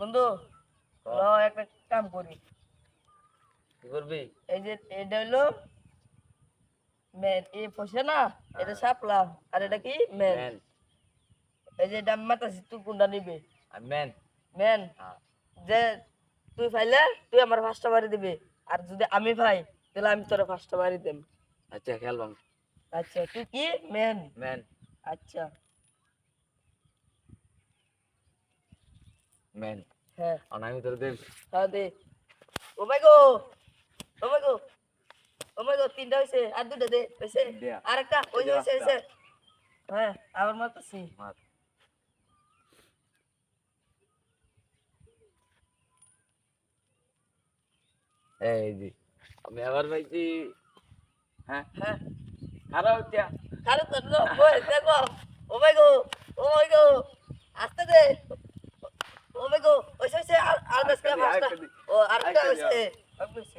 বন্ধু ল একটা কাম করি। কি করবি? এই যে এটা হলো মেন, এই পয়সা না এটা সাপলা, আর এটা কি মেন। ম্যান। এই যে এটা মাতাছি, তুই কোনটা নিবি? আমি ম্যান। মেন। হ্যাঁ। যে তুই পাইলে তুই আমার ফার্স্টটা বাড়ি দিবি, আর যদি আমি পাই তাহলে আমি তোর ফার্স্টটা বাড়ি দেব। আচ্ছা খেলবাম। আচ্ছা তুই কি মেন? ম্যান। আচ্ছা ম্যান। হ্যাঁ আমি তোর দেব। হ্যাঁ দে। ও মাই গো, ও মাই গো, ও মাই গো, তিনটা হয়েছে, আর দুটো দে হয়েছে। দেয়া। আর একটা ওই যে এই যে হয়েছে রাস্তা। হয়েছে। হ্যাঁ আবার মারতেছি। মার। এই যে আমি আবার পাইছি। হ্যাঁ হ্যাঁ খারাপ হচ্ছে। কারো তো ওই দেখো। ও মাই গো, ও মাই গো, আস্তে দে। ও মাই গো, হয়েছে হয়েছে, আর আর আরেকটা দশটা দি, পাঁচটা। আরেকটা দি। ও আরেকটা আরেকটা দি, হয়েছে।